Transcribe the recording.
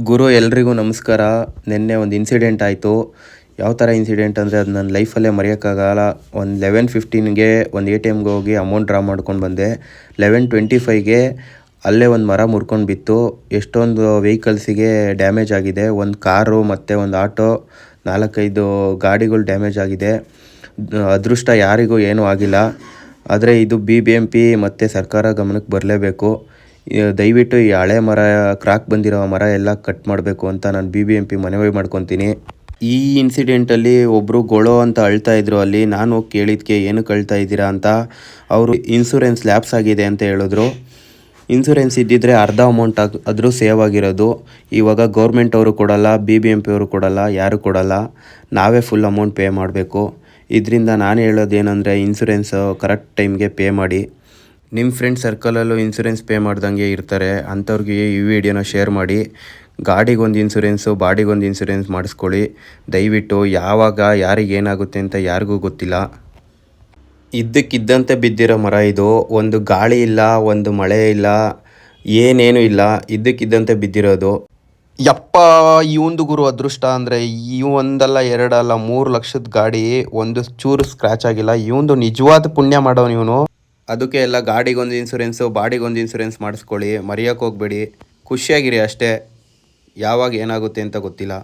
ಗುರು ಎಲ್ರಿಗೂ ನಮಸ್ಕಾರ. ನಿನ್ನೆ ಒಂದು ಇನ್ಸಿಡೆಂಟ್ ಆಯಿತು. ಯಾವ ಥರ ಇನ್ಸಿಡೆಂಟ್ ಅಂದರೆ ಅದು ನನ್ನ ಲೈಫಲ್ಲೇ ಮರೆಯೋಕ್ಕಾಗಲ್ಲ. ಒಂದು 11:15ಗೆ ಒಂದು ATMಗೆ ಹೋಗಿ ಅಮೌಂಟ್ ಡ್ರಾ ಮಾಡ್ಕೊಂಡು ಬಂದೆ. 11:25ಗೆ ಅಲ್ಲೇ ಒಂದು ಮರ ಮುರ್ಕೊಂಡು ಬಿತ್ತು. ಎಷ್ಟೊಂದು ವೆಹಿಕಲ್ಸಿಗೆ ಡ್ಯಾಮೇಜ್ ಆಗಿದೆ. ಒಂದು ಕಾರು ಮತ್ತು ಒಂದು ಆಟೋ, 4-5 ಗಾಡಿಗಳು ಡ್ಯಾಮೇಜ್ ಆಗಿದೆ. ಅದೃಷ್ಟ ಯಾರಿಗೂ ಏನೂ ಆಗಿಲ್ಲ. ಆದರೆ ಇದು BBMP ಮತ್ತು ಸರ್ಕಾರ ಗಮನಕ್ಕೆ ಬರಲೇಬೇಕು. ದಯವಿಟ್ಟು ಈ ಹಳೆ ಮರ, ಕ್ರಾಕ್ ಬಂದಿರೋ ಮರ ಎಲ್ಲ ಕಟ್ ಮಾಡಬೇಕು ಅಂತ ನಾನು BBMP ಮನವಿ ಮಾಡ್ಕೊತೀನಿ. ಈ ಇನ್ಸಿಡೆಂಟಲ್ಲಿ ಒಬ್ಬರು ಗೊಳೋ ಅಂತ ಅಳ್ತಾ ಇದ್ರು. ಅಲ್ಲಿ ನಾನು ಹೋಗಿ ಕೇಳಿದ್ಕೆ ಏನಕ್ಕೆ ಅಳ್ತಾ ಇದ್ದೀರಾ ಅಂತ. ಅವರು ಇನ್ಸೂರೆನ್ಸ್ ಲ್ಯಾಪ್ಸ್ ಆಗಿದೆ ಅಂತ ಹೇಳಿದ್ರು. ಇನ್ಸೂರೆನ್ಸ್ ಇದ್ದಿದ್ದರೆ ಅರ್ಧ ಅಮೌಂಟ್ ಆದರೂ ಸೇವ್ ಆಗಿರೋದು. ಇವಾಗ ಗೌರ್ಮೆಂಟ್ ಅವರು ಕೊಡಲ್ಲ, BBMP ಅವರು ಕೊಡಲ್ಲ, ಯಾರೂ ಕೊಡಲ್ಲ. ನಾವೇ ಫುಲ್ ಅಮೌಂಟ್ ಪೇ ಮಾಡಬೇಕು. ಇದರಿಂದ ನಾನು ಹೇಳೋದೇನೆಂದರೆ ಇನ್ಸೂರೆನ್ಸು ಕರೆಕ್ಟ್ ಟೈಮ್ಗೆ ಪೇ ಮಾಡಿ. ನಿಮ್ಮ ಫ್ರೆಂಡ್ ಸರ್ಕಲಲ್ಲೂ ಇನ್ಸೂರೆನ್ಸ್ ಪೇ ಮಾಡ್ದಂಗೆ ಇರ್ತಾರೆ, ಅಂಥವ್ರಿಗೆ ಈ ವಿಡಿಯೋನ ಶೇರ್ ಮಾಡಿ. ಗಾಡಿಗೊಂದು ಇನ್ಸೂರೆನ್ಸು, ಬಾಡಿಗೊಂದು ಇನ್ಸೂರೆನ್ಸ್ ಮಾಡಿಸ್ಕೊಳ್ಳಿ ದಯವಿಟ್ಟು. ಯಾವಾಗ ಯಾರಿಗೆ ಏನಾಗುತ್ತೆ ಅಂತ ಯಾರಿಗೂ ಗೊತ್ತಿಲ್ಲ. ಇದ್ದಕ್ಕಿದ್ದಂತೆ ಬಿದ್ದಿರೋ ಮರ ಇದು. ಒಂದು ಗಾಳಿ ಇಲ್ಲ, ಒಂದು ಮಳೆ ಇಲ್ಲ, ಏನೇನೂ ಇಲ್ಲ, ಇದ್ದಕ್ಕಿದ್ದಂತೆ ಬಿದ್ದಿರೋದು. ಯಪ್ಪ, ಇವಂದು ಗುರು ಅದೃಷ್ಟ ಅಂದರೆ ಒಂದಲ್ಲ ಎರಡಲ್ಲ 3 ಲಕ್ಷದ ಗಾಡಿ, ಒಂದು ಚೂರು ಸ್ಕ್ರ್ಯಾಚ್ ಆಗಿಲ್ಲ. ಇವಂದು ನಿಜವಾದ ಪುಣ್ಯ ಮಾಡೋನು ಇವನು. ಅದಕ್ಕೆ ಎಲ್ಲ ಗಾಡಿಗೊಂದು ಇನ್ಸೂರೆನ್ಸು, ಬಾಡಿಗೊಂದು ಇನ್ಸೂರೆನ್ಸ್ ಮಾಡಿಸ್ಕೊಳ್ಳಿ. ಮರೆಯೋಕ್ಕೆ ಹೋಗಬೇಡಿ. ಖುಷಿಯಾಗಿರಿ ಅಷ್ಟೇ. ಯಾವಾಗ ಏನಾಗುತ್ತೆ ಅಂತ ಗೊತ್ತಿಲ್ಲ.